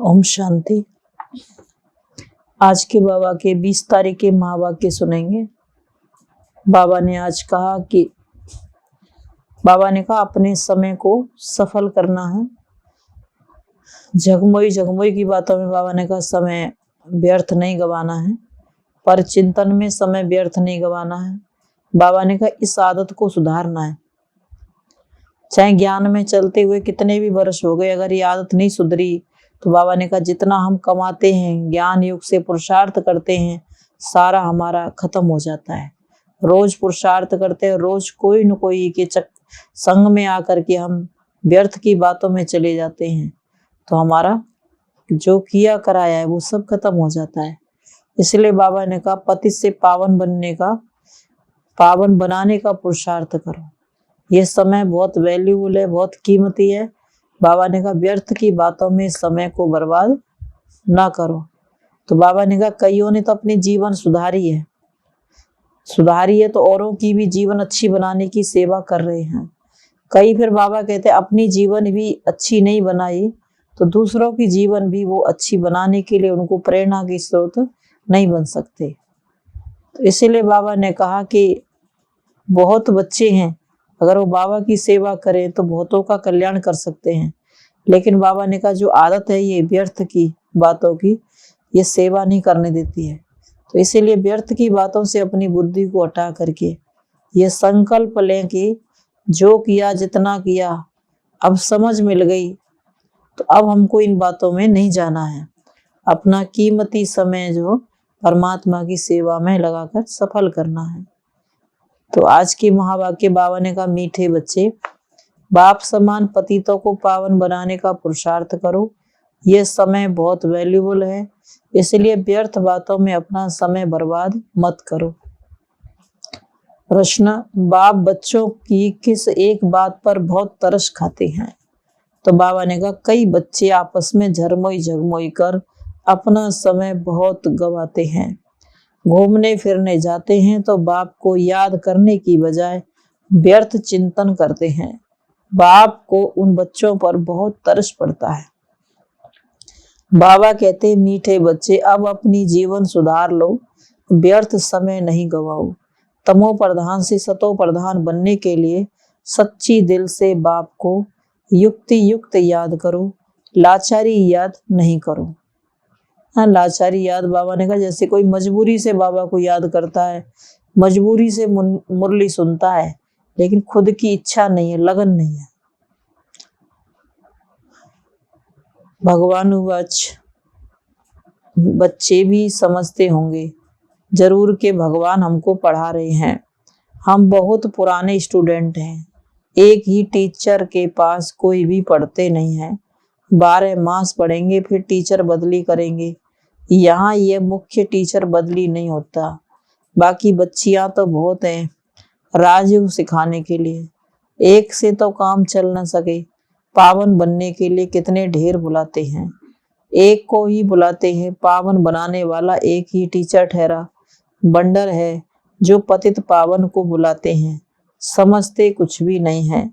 ओम शांति। आज के बाबा के 20 तारीख के महावाक्य सुनेंगे। बाबा ने आज कहा कि अपने समय को सफल करना है। जगमोई की बातों में बाबा ने कहा समय व्यर्थ नहीं गवाना है, पर चिंतन में समय व्यर्थ नहीं गवाना है। बाबा ने कहा इस आदत को सुधारना है। चाहे ज्ञान में चलते हुए कितने भी वर्ष हो गए, अगर ये आदत नहीं सुधरी तो बाबा ने कहा जितना हम कमाते हैं, ज्ञान युग से पुरुषार्थ करते हैं, सारा हमारा खत्म हो जाता है। रोज पुरुषार्थ करते हैं, रोज कोई न कोई के संग में आकर के हम व्यर्थ की बातों में चले जाते हैं, तो हमारा जो किया कराया है वो सब खत्म हो जाता है। इसलिए बाबा ने कहा पतित से पावन बनाने का पुरुषार्थ करो। ये समय बहुत वैल्यूबल है, बहुत कीमती है। बाबा ने कहा व्यर्थ की बातों में समय को बर्बाद ना करो। तो बाबा ने कहा कईयों ने तो अपनी जीवन सुधारी है तो औरों की भी जीवन अच्छी बनाने की सेवा कर रहे हैं। कई फिर बाबा कहते हैं अपनी जीवन भी अच्छी नहीं बनाई तो दूसरों की जीवन भी वो अच्छी बनाने के लिए उनको प्रेरणा की स्रोत नहीं बन सकते। तो इसीलिए बाबा ने कहा कि बहुत बच्चे हैं, अगर वो बाबा की सेवा करें तो बहुतों का कल्याण कर सकते हैं। लेकिन बाबा ने कहा जो आदत है ये व्यर्थ की बातों की, ये सेवा नहीं करने देती है। तो इसीलिए व्यर्थ की बातों से अपनी बुद्धि को हटा करके ये संकल्प लें कि जो किया जितना किया अब समझ मिल गई, तो अब हमको इन बातों में नहीं जाना है। अपना कीमती समय जो परमात्मा की सेवा में लगाकर सफल करना है। तो आज की महावाक्य बाबा ने कहा मीठे बच्चे, बाप समान पतितों को पावन बनाने का पुरुषार्थ करो। ये समय बहुत वैल्यूबल है, इसलिए व्यर्थ बातों में अपना समय बर्बाद मत करो। प्रश्न, बाप बच्चों की किस एक बात पर बहुत तरस खाते हैं? तो बाबा ने कहा कई बच्चे आपस में झगमोई कर अपना समय बहुत गवाते हैं। घूमने फिरने जाते हैं तो बाप को याद करने की बजाय व्यर्थ चिंतन करते हैं। बाप को उन बच्चों पर बहुत तरस पड़ता है। बाबा कहते मीठे बच्चे अब अपनी जीवन सुधार लो, व्यर्थ समय नहीं गवाओ। तमो प्रधान से सतो प्रधान बनने के लिए सच्ची दिल से बाप को युक्ति युक्त याद करो, लाचारी याद नहीं करो। हाँ, लाचारी याद बाबा ने कहा जैसे कोई मजबूरी से बाबा को याद करता है, मजबूरी से मुरली सुनता है, लेकिन खुद की इच्छा नहीं है, लगन नहीं है। भगवान बच्चे भी समझते होंगे जरूर के भगवान हमको पढ़ा रहे हैं। हम बहुत पुराने स्टूडेंट हैं, एक ही टीचर के पास कोई भी पढ़ते नहीं है। 12 मास पढ़ेंगे फिर टीचर बदली करेंगे। यहाँ ये मुख्य टीचर बदली नहीं होता। बाकी बच्चियां तो बहुत हैं राजयोग सिखाने के लिए, एक से तो काम चल न सके। पावन बनने के लिए कितने ढेर बुलाते हैं, एक को ही बुलाते हैं। पावन बनाने वाला एक ही टीचर ठहरा। बंडर है जो पतित पावन को बुलाते हैं, समझते कुछ भी नहीं है।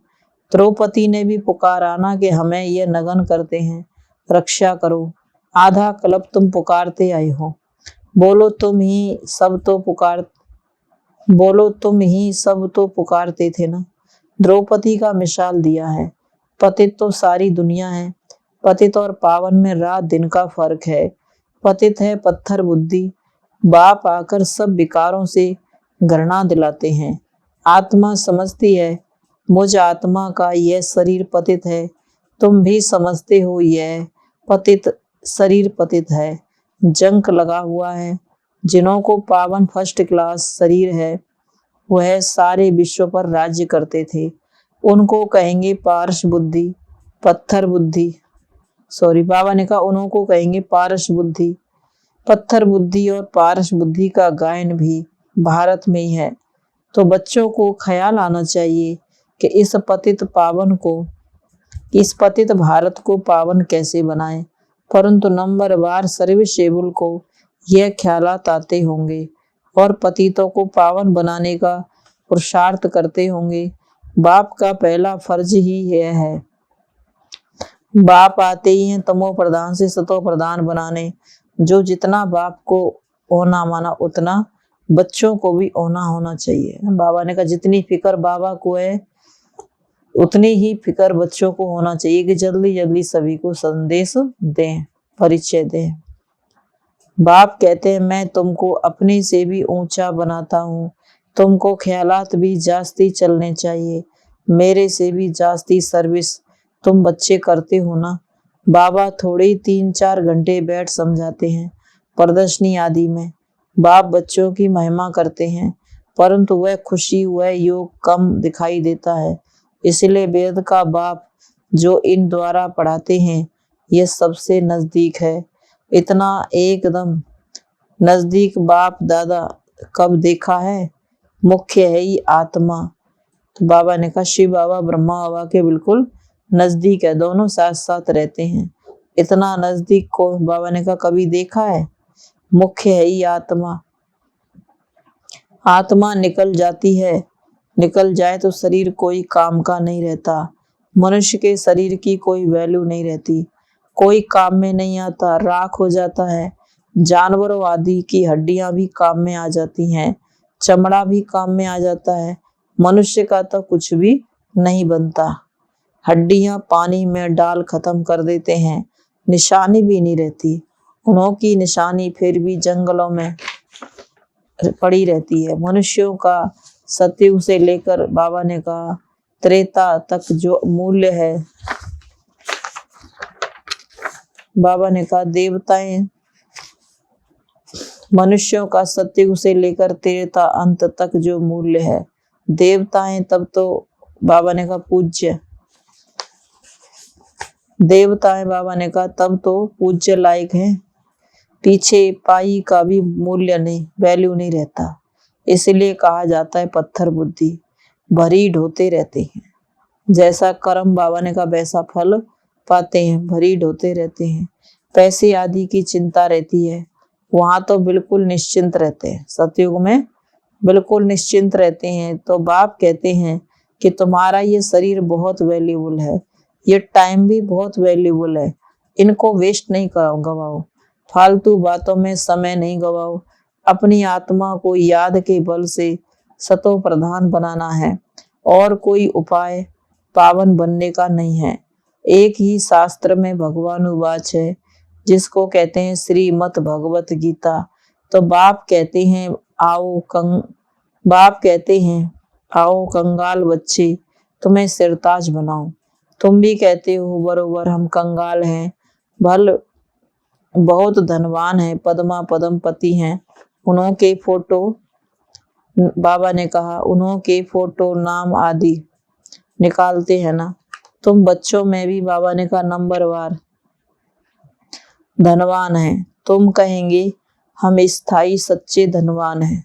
द्रौपदी ने भी पुकारा ना कि हमें ये नगन करते हैं, रक्षा करो। आधा कल्प तुम पुकारते आए हो, बोलो तुम ही सब तो पुकारते थे ना। द्रौपदी का मिसाल दिया है। पतित तो सारी दुनिया है, पतित और पावन में रात दिन का फर्क है। पतित है पत्थर बुद्धि, बाप आकर सब विकारों से घृणा दिलाते हैं। आत्मा समझती है मुझ आत्मा का यह शरीर पतित है, तुम भी समझते हो यह पतित शरीर पतित है। जंक लगा हुआ है। जिन्हों को पावन फर्स्ट क्लास शरीर है वह सारे विश्व पर राज्य करते थे, उनको कहेंगे पारस बुद्धि पत्थर बुद्धि। बाबा ने कहा उन्हों को कहेंगे पारस बुद्धि। पत्थर बुद्धि और पारस बुद्धि का गायन भी भारत में ही है। तो बच्चों को ख्याल आना चाहिए कि इस पतित भारत को पावन कैसे बनाएं। परंतु नंबरवार सर्विसेबल को यह ख्यालात आते होंगे और पतितों को पावन बनाने का पुरुषार्थ करते होंगे। बाप का पहला फर्ज ही यह है। बाप आते ही हैं तमो प्रधान से सतो प्रधान बनाने। जो जितना बाप को होना माना उतना बच्चों को भी होना चाहिए। बाबा ने कहा जितनी फिक्र बाबा को है उतनी ही फिक्र बच्चों को होना चाहिए कि जल्दी जल्दी सभी को संदेश दें, परिचय दें। बाप कहते हैं मैं तुमको अपने से भी ऊंचा बनाता हूँ, तुमको ख्यालात भी जास्ती चलने चाहिए, मेरे से भी जास्ती सर्विस तुम बच्चे करते हो ना। बाबा थोड़े 3-4 घंटे बैठ समझाते हैं प्रदर्शनी आदि में। बाप बच्चों की महिमा करते हैं परंतु वह खुशी वह योग कम दिखाई देता है। इसलिए वेद का बाप जो इन द्वारा पढ़ाते हैं यह सबसे नजदीक है। इतना एकदम नजदीक बाप दादा कब देखा है। मुख्य है ही आत्मा। तो बाबा ने कहा शिव बाबा ब्रह्मा बाबा के बिल्कुल नजदीक है, दोनों साथ साथ रहते हैं। इतना नजदीक को बाबा ने कहा कभी देखा है। मुख्य है ही आत्मा। आत्मा निकल जाती है, निकल जाए तो शरीर कोई काम का नहीं रहता। मनुष्य के शरीर की कोई वैल्यू नहीं रहती, कोई काम में नहीं आता, राख हो जाता है। जानवरों आदि की हड्डियां भी काम में आ जाती हैं, चमड़ा भी काम में आ जाता है। मनुष्य का तो कुछ भी नहीं बनता। हड्डियां पानी में डाल खत्म कर देते हैं, निशानी भी नहीं रहती। उन्हों की निशानी फिर भी जंगलों में पड़ी रहती है। मनुष्यों का सतयुग से लेकर बाबा ने कहा त्रेता तक जो मूल्य है, बाबा ने कहा देवताएं मनुष्यों का सतयुग से लेकर त्रेता अंत तक जो मूल्य है, देवताएं तब तो बाबा ने कहा पूज्य, देवताएं बाबा ने कहा तब तो पूज्य लायक हैं। पीछे पाई का भी मूल्य नहीं, वैल्यू नहीं रहता। इसलिए कहा जाता है पत्थर बुद्धि, भरी ढोते रहते हैं। जैसा कर्म बाबा ने कहा वैसा फल पाते हैं, भरी ढोते रहते हैं। पैसे आदि की चिंता रहती है, वहां तो बिल्कुल निश्चिंत रहते हैं। सतयुग में बिल्कुल निश्चिंत रहते हैं। तो बाप कहते हैं कि तुम्हारा ये शरीर बहुत वैल्यूबल है, ये टाइम भी बहुत वैल्यूबल है, इनको वेस्ट नहीं गवाओ, फालतू बातों में समय नहीं गवाओ। अपनी आत्मा को याद के बल से सतो प्रधान बनाना है और कोई उपाय पावन बनने का नहीं है। एक ही शास्त्र में भगवान उवाच है जिसको कहते हैं श्रीमद् भगवत गीता। तो बाप कहते हैं आओ कंगाल बच्चे तुम्हें सिरताज बनाओ। तुम भी कहते हो बरोबर हम कंगाल हैं, भल बहुत धनवान है, पद्मा पद्मपति हैं। उन्हों के फोटो बाबा ने कहा उन्हों के फोटो नाम आदि निकालते हैं ना। तुम बच्चों में भी बाबा ने कहा नंबरवार धनवान है। तुम कहेंगे हम स्थायी सच्चे धनवान हैं।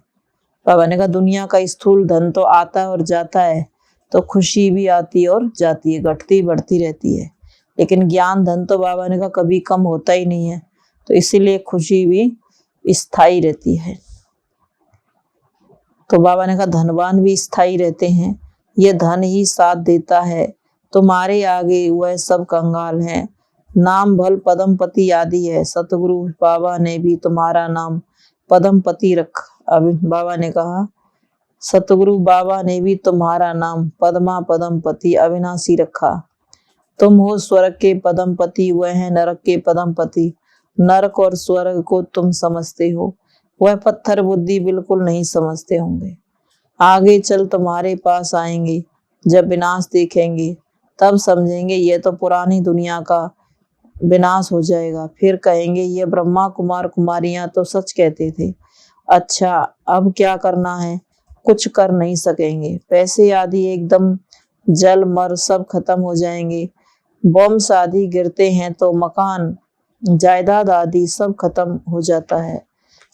बाबा ने कहा दुनिया का स्थूल धन तो आता है और जाता है, तो खुशी भी आती है और जाती है, घटती बढ़ती रहती है। लेकिन ज्ञान धन तो बाबा ने कहा कभी कम होता ही नहीं है, तो इसीलिए खुशी भी स्थायी रहती है। तो बाबा ने कहा धनवान भी स्थायी रहते हैं, ये धन ही साथ देता है। तुम्हारे आगे वह सब कंगाल हैं। नाम भल पद्मपति आदि है। सतगुरु बाबा ने भी तुम्हारा नाम पद्मपति रखा। अभी बाबा ने कहा सतगुरु बाबा ने भी तुम्हारा नाम पद्मा पद्मपति अविनाशी रखा। तुम हो स्वर्ग के पद्मपति, वह है नरक के पद्मपति। नरक और स्वर्ग को तुम समझते हो, वह पत्थर बुद्धि बिल्कुल नहीं समझते होंगे। आगे चल तुम्हारे पास आएंगे, जब विनाश देखेंगे तब समझेंगे ये तो पुरानी दुनिया का विनाश हो जाएगा। फिर कहेंगे ये ब्रह्मा कुमार कुमारियां तो सच कहते थे। अच्छा अब क्या करना है? कुछ कर नहीं सकेंगे। पैसे आदि एकदम जल मर सब खत्म हो जाएंगे। बॉम्ब आदि गिरते हैं तो मकान जायदाद आदि सब खत्म हो जाता है,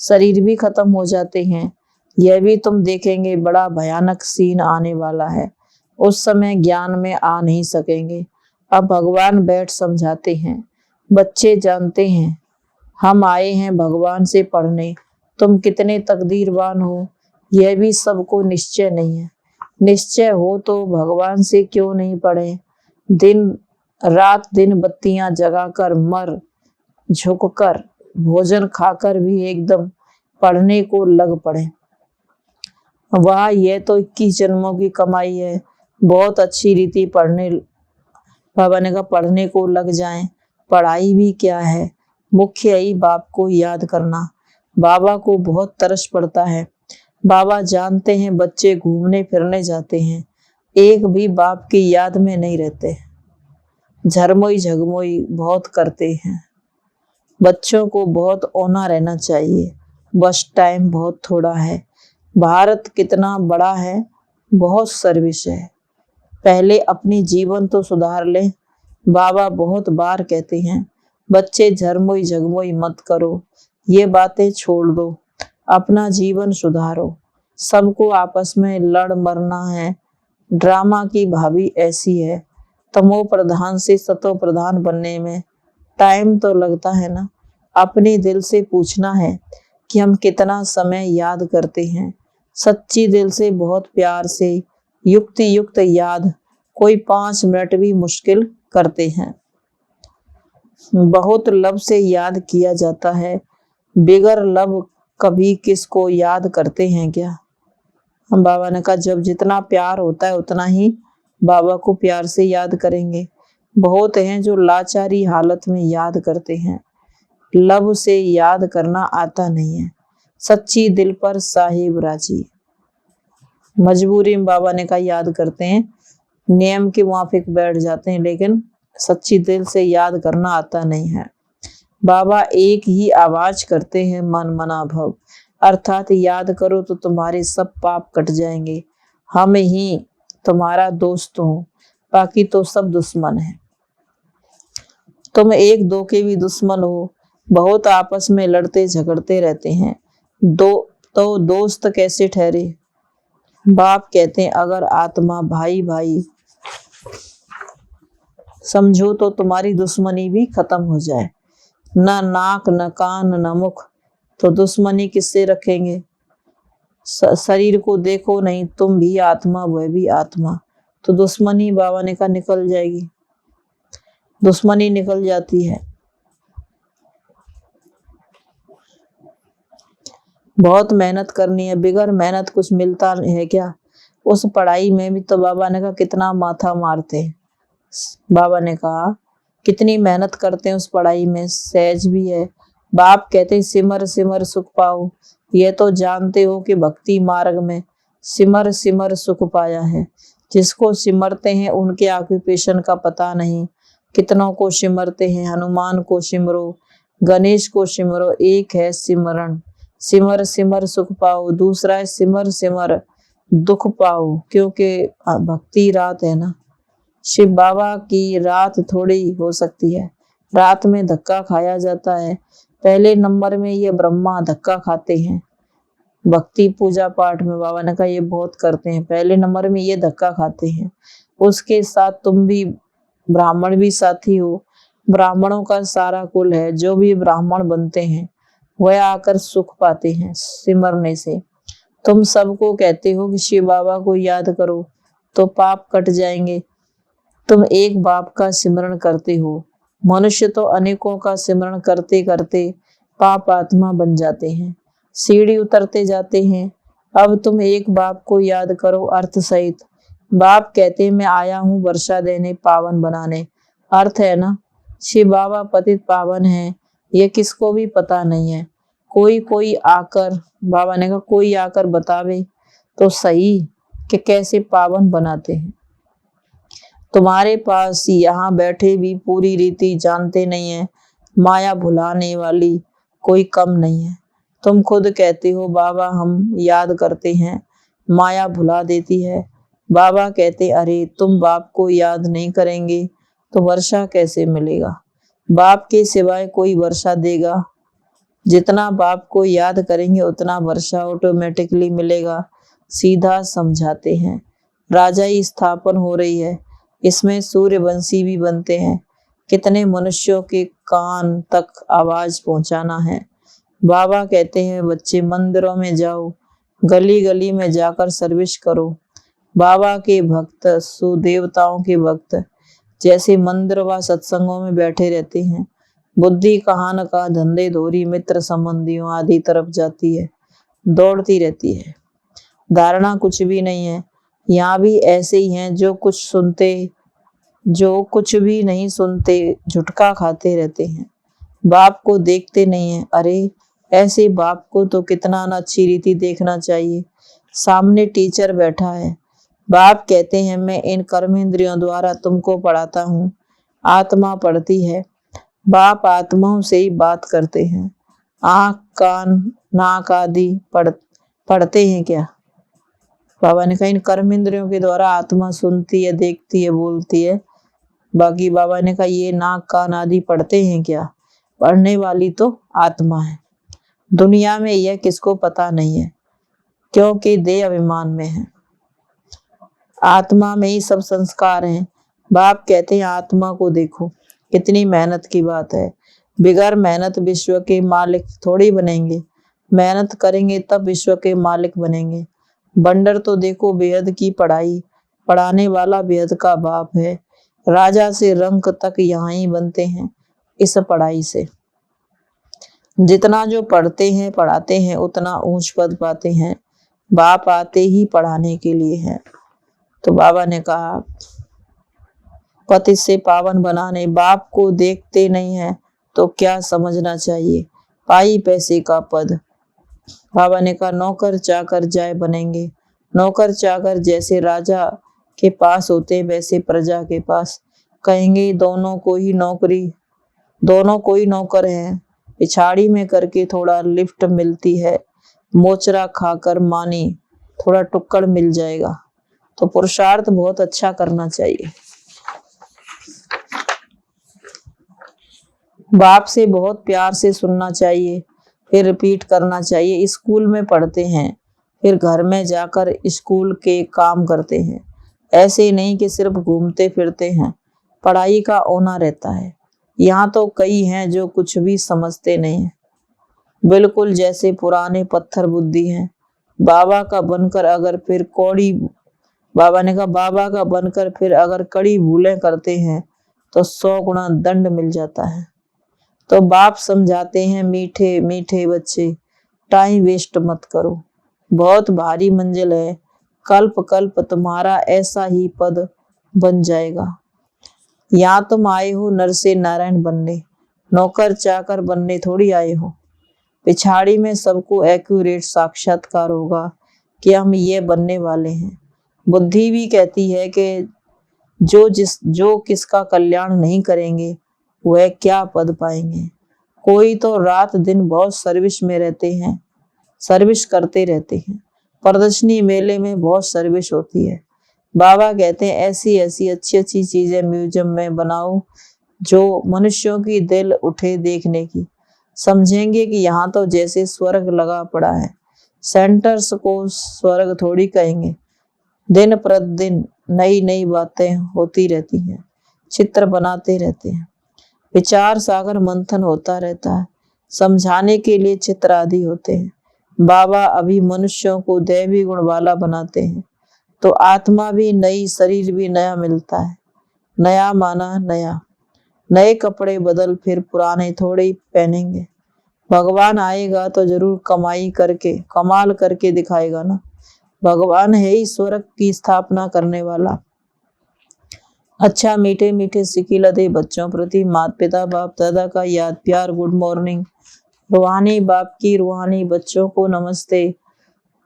शरीर भी खत्म हो जाते हैं। यह भी तुम देखेंगे बड़ा भयानक सीन आने वाला है। उस समय ज्ञान में आ नहीं सकेंगे। अब भगवान बैठ समझाते हैं। बच्चे जानते हैं हम आए हैं भगवान से पढ़ने। तुम कितने तकदीरवान हो यह भी सबको निश्चय नहीं है। निश्चय हो तो भगवान से क्यों नहीं पढ़े? दिन रात दिन बत्तियां जगाकर मर झुककर भोजन खाकर भी एकदम पढ़ने को लग पड़े। वाह, यह तो 21 जन्मों की कमाई है। बहुत अच्छी रीति बाबा ने कहा पढ़ने को लग जाएं। पढ़ाई भी क्या है, मुख्य यही बाप को याद करना। बाबा को बहुत तरस पड़ता है। बाबा जानते हैं बच्चे घूमने फिरने जाते हैं, एक भी बाप की याद में नहीं रहते, झरमोई झगमोई बहुत करते हैं। बच्चों को बहुत औना रहना चाहिए, बस टाइम बहुत थोड़ा है। भारत कितना बड़ा है, बहुत सर्विस है, पहले अपनी जीवन तो सुधार ले। बाबा बहुत बार कहते हैं बच्चे झरमोई झगमोई मत करो, ये बातें छोड़ दो, अपना जीवन सुधारो। सबको आपस में लड़ मरना है। ड्रामा की भाभी ऐसी है, तमो प्रधान से सतो प्रधान बनने में टाइम तो लगता है ना। अपने दिल से पूछना है कि हम कितना समय याद करते हैं, सच्ची दिल से बहुत प्यार से युक्ति युक्त याद कोई 5 मिनट भी मुश्किल करते हैं। बहुत लब से याद किया जाता है, बिगर लब कभी किसको याद करते हैं क्या। हम बाबा ने कहा जब जितना प्यार होता है उतना ही बाबा को प्यार से याद करेंगे। बहुत हैं जो लाचारी हालत में याद करते हैं, लब से याद करना आता नहीं है। सच्ची दिल पर साहिब राजी, मजबूरी में बाबा ने कहा याद करते हैं, नियम के मुआफिक बैठ जाते हैं, लेकिन सच्ची दिल से याद करना आता नहीं है। बाबा एक ही आवाज करते हैं, मन मना भव, अर्थात याद करो तो तुम्हारे सब पाप कट जाएंगे। हम ही तुम्हारा दोस्त हो, बाकी तो सब दुश्मन है। तुम एक दो के भी दुश्मन हो, बहुत आपस में लड़ते झगड़ते रहते हैं, तो दोस्त कैसे ठहरे। बाप कहते हैं अगर आत्मा भाई भाई समझो तो तुम्हारी दुश्मनी भी खत्म हो जाए। न नाक न कान न मुख तो दुश्मनी किससे रखेंगे। शरीर को देखो नहीं, तुम भी आत्मा वह भी आत्मा, तो दुश्मनी बाबा ने कहा निकल जाएगी, दुश्मनी निकल जाती है। बहुत मेहनत करनी है, बिगर मेहनत कुछ मिलता है क्या। उस पढ़ाई में भी तो बाबा ने कहा कितना माथा मारते। बाबा ने कहा कितनी मेहनत करते हैं उस पढ़ाई में, सहज भी है। बाप कहते सिमर सिमर सुख पाओ, ये तो जानते हो कि भक्ति मार्ग में सिमर सिमर सुख पाया है। जिसको सिमरते हैं उनके ऑक्यूपेशन का पता नहीं, कितनों को सिमरते हैं। हनुमान को सिमरो, गणेश को सिमरो, एक है सिमरण, सिमर सिमर सुख पाओ। दूसरा है सिमर सिमर दुख पाओ, क्योंकि भक्ति रात है ना। शिव बाबा की रात थोड़ी हो सकती है, रात में धक्का खाया जाता है। पहले नंबर में ये ब्रह्मा धक्का खाते हैं, भक्ति पूजा पाठ में बाबा ने कहा ये बहुत करते हैं, पहले नंबर में ये धक्का खाते हैं। उसके साथ तुम भी ब्राह्मण भी साथी हो, ब्राह्मणों का सारा कुल है, जो भी ब्राह्मण बनते हैं वह आकर सुख पाते हैं सिमरने से। तुम सबको कहते हो कि शिव बाबा को याद करो तो पाप कट जाएंगे। तुम एक बाप का सिमरण करते हो, मनुष्य तो अनेकों का सिमरण करते करते पाप आत्मा बन जाते हैं, सीढ़ी उतरते जाते हैं। अब तुम एक बाप को याद करो अर्थ सहित। बाप कहते हैं मैं आया हूँ वर्षा देने पावन बनाने, अर्थ है ना शिव बाबा पतित पावन है, ये किसको भी पता नहीं है। कोई आकर, बाबा ने कहा कोई आकर बतावे तो सही कि कैसे पावन बनाते हैं। तुम्हारे पास यहाँ बैठे भी पूरी रीति जानते नहीं है, माया भुलाने वाली कोई कम नहीं है। तुम खुद कहते हो बाबा हम याद करते हैं, माया भुला देती है। बाबा कहते अरे तुम बाप को याद नहीं करेंगे तो वर्षा कैसे मिलेगा। बाप के सिवाय कोई वर्षा देगा, जितना बाप को याद करेंगे उतना वर्षा ऑटोमेटिकली मिलेगा। सीधा समझाते हैं। राजाई स्थापन हो रही है, इसमें सूर्यवंशी भी बनते हैं। कितने मनुष्यों के कान तक आवाज पहुंचाना है। बाबा कहते हैं बच्चे मंदिरों में जाओ, गली गली में जाकर सर्विस करो। बाबा के भक्त सुदेवताओं के भक्त जैसे मंदिर व सत्संगों में बैठे रहते हैं। बुद्धि कहाँ न कहाँ धंधे धोरी मित्र संबंधियों आदि तरफ जाती है, दौड़ती रहती है। धारणा कुछ भी नहीं है। यहाँ भी ऐसे ही हैं जो कुछ भी नहीं सुनते, झुटका खाते रहते हैं, बाप को देखते नहीं है। अरे ऐसे बाप को तो कितना न अच्छी रीति देखना चाहिए। सामने टीचर बैठा है, बाप कहते हैं मैं इन कर्मेंद्रियों द्वारा तुमको पढ़ाता हूँ, आत्मा पढ़ती है। बाप आत्माओं से ही बात करते हैं। आँख कान नाक आदि पढ़ते हैं क्या? बाबा ने कहा इन कर्मेंद्रियों के द्वारा आत्मा सुनती है, देखती है, बोलती है। बाकी बाबा ने कहा ये नाक कान आदि पढ़ते हैं क्या? पढ़ने वाली तो आत्मा है। दुनिया में यह किसको पता नहीं है, क्योंकि देह अभिमान में है। आत्मा में ही सब संस्कार हैं। बाप कहते हैं आत्मा को देखो, कितनी मेहनत की बात है। बिगैर मेहनत विश्व के मालिक थोड़ी बनेंगे, मेहनत करेंगे तब विश्व के मालिक बनेंगे। बंदर तो देखो बेहद की पढ़ाई, पढ़ाने वाला बेहद का बाप है। राजा से रंक तक यहाँ ही बनते हैं इस पढ़ाई से। जितना जो पढ़ते हैं पढ़ाते हैं उतना ऊंच पद पाते हैं। बाप आते ही पढ़ाने के लिए हैं। तो बाबा ने कहा पति से पावन बनाने, बाप को देखते नहीं है तो क्या समझना चाहिए, पाई पैसे का पद। बाबा ने कहा नौकर चाकर जाय बनेंगे। नौकर चाकर जैसे राजा के पास होते वैसे प्रजा के पास। कहेंगे दोनों को ही नौकर हैं। पिछाड़ी में करके थोड़ा लिफ्ट मिलती है, मोचरा खाकर मानी थोड़ा टुक्कड़ मिल जाएगा। तो पुरुषार्थ बहुत अच्छा करना चाहिए। बाप से बहुत प्यार से सुनना चाहिए, फिर रिपीट करना चाहिए। स्कूल में पढ़ते हैं, फिर घर में जाकर स्कूल के काम करते हैं। ऐसे नहीं कि सिर्फ घूमते फिरते हैं, पढ़ाई का होना रहता है। यहाँ तो कई हैं जो कुछ भी समझते नहीं है, बिल्कुल जैसे पुराने पत्थर बुद्धि हैं। बाबा का बनकर अगर फिर कड़ी भूलें करते हैं तो 100 गुना दंड मिल जाता है। तो बाप समझाते हैं मीठे मीठे बच्चे, टाइम वेस्ट मत करो, बहुत भारी मंजिल है। कल्प कल्प तुम्हारा ऐसा ही पद बन जाएगा। यहाँ तुम आए हो नर से नारायण बनने, नौकर चाकर बनने थोड़ी आए हो। पिछाड़ी में सबको एक्यूरेट साक्षात्कार होगा कि हम ये बनने वाले हैं। बुद्धि भी कहती है कि जो किसका कल्याण नहीं करेंगे वह क्या पद पाएंगे। कोई तो रात दिन बहुत सर्विस में रहते हैं, सर्विस करते रहते हैं। प्रदर्शनी मेले में बहुत सर्विस होती है। बाबा कहते हैं ऐसी ऐसी अच्छी अच्छी चीजें म्यूजियम में बनाओ जो मनुष्यों की दिल उठे देखने की। समझेंगे कि यहाँ तो जैसे स्वर्ग लगा पड़ा है। सेंटर्स को स्वर्ग थोड़ी कहेंगे। दिन प्रतिदिन नई नई बातें होती रहती हैं, चित्र बनाते रहते हैं, विचार सागर मंथन होता रहता है। समझाने के लिए चित्र आदि होते हैं। बाबा अभी मनुष्यों को दैवी गुण वाला बनाते हैं तो आत्मा भी नई, शरीर भी नया मिलता है। नया माना नया, नए कपड़े बदल फिर पुराने थोड़े ही पहनेंगे। भगवान आएगा तो जरूर कमाल करके दिखाएगा ना। भगवान है ही स्वर्ग की स्थापना करने वाला। अच्छा मीठे मीठे सिकिलते बच्चों प्रति माता पिता बाप दादा का याद प्यार, गुड मॉर्निंग। रूहानी बाप की रूहानी बच्चों को नमस्ते।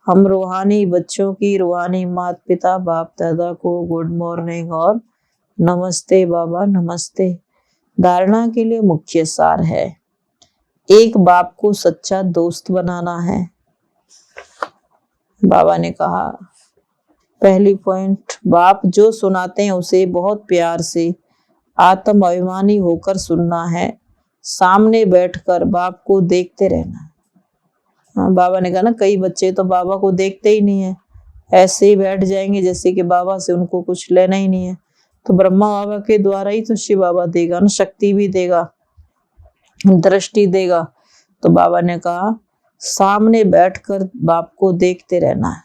हम रूहानी बच्चों की रूहानी माता पिता बाप दादा को गुड मॉर्निंग और नमस्ते बाबा नमस्ते। धारणा के लिए मुख्य सार है, एक बाप को सच्चा दोस्त बनाना है। बाबा ने कहा पहली पॉइंट, बाप जो सुनाते हैं उसे बहुत प्यार से आत्म अभिमानी होकर सुनना है। सामने बैठकर बाप को देखते रहना है। हाँ, बाबा ने कहा ना कई बच्चे तो बाबा को देखते ही नहीं है, ऐसे ही बैठ जाएंगे जैसे कि बाबा से उनको कुछ लेना ही नहीं है। तो ब्रह्मा बाबा के द्वारा ही तो शिव बाबा देगा ना, शक्ति भी देगा, दृष्टि देगा। तो बाबा ने कहा सामने बैठकर बाप को देखते रहना है,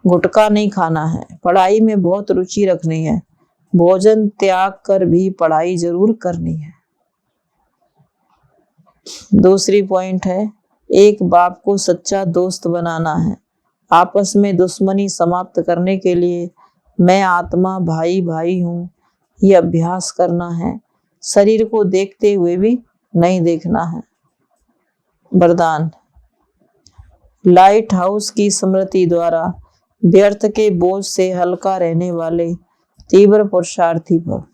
गुटखा नहीं खाना है, पढ़ाई में बहुत रुचि रखनी है, भोजन त्याग कर भी पढ़ाई जरूर करनी है। दूसरी पॉइंट है, एक बाप को सच्चा दोस्त बनाना है। आपस में दुश्मनी समाप्त करने के लिए मैं आत्मा भाई भाई हूँ, ये अभ्यास करना है। शरीर को देखते हुए भी नहीं देखना है। वरदान, लाइट हाउस की स्मृति द्वारा व्यर्थ के बोझ से हल्का रहने वाले तीव्र पुरुषार्थी भव।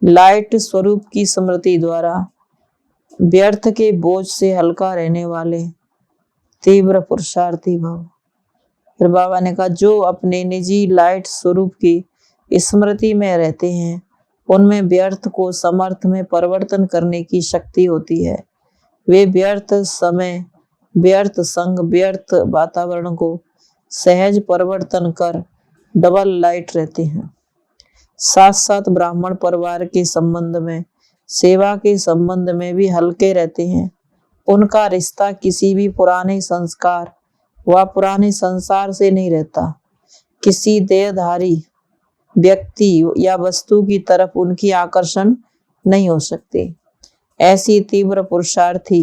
लाइट स्वरूप की स्मृति द्वारा व्यर्थ के बोझ से हल्का रहने वाले तीव्र पुरुषार्थी भव। फिर बाबा ने कहा, जो अपने निजी लाइट स्वरूप की स्मृति में रहते हैं उनमें व्यर्थ को समर्थ में परिवर्तन करने की शक्ति होती है। वे व्यर्थ समय, व्यर्थ संग, व्यर्थ वातावरण को सहज परिवर्तन कर डबल लाइट रहते हैं। साथ साथ ब्राह्मण परिवार के संबंध में, सेवा के संबंध में भी हल्के रहते हैं। उनका रिश्ता किसी भी पुराने संस्कार व पुराने संसार से नहीं रहता। किसी देहधारी व्यक्ति या वस्तु की तरफ उनकी आकर्षण नहीं हो सकती। ऐसी तीव्र पुरुषार्थी,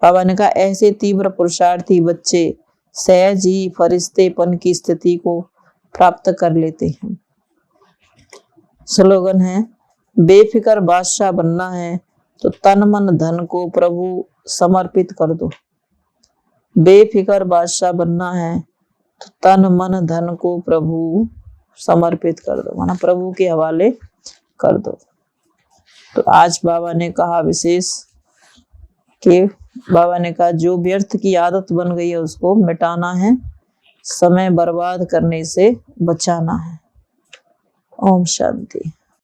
बाबा ने कहा, ऐसे तीव्र पुरुषार्थी बच्चे सहज ही फरिश्तेपन की स्थिति को प्राप्त कर लेते हैं। स्लोगन है, बेफिक्र बादशाह बनना है तो तन मन धन को प्रभु समर्पित कर दो। बेफिक्र बादशाह बनना है तो तन मन धन को प्रभु समर्पित कर दो, माना प्रभु के हवाले कर दो। तो आज बाबा ने कहा विशेष कि बाबा ने कहा जो व्यर्थ की आदत बन गई है उसको मिटाना है, समय बर्बाद करने से बचाना है। ओम शांति।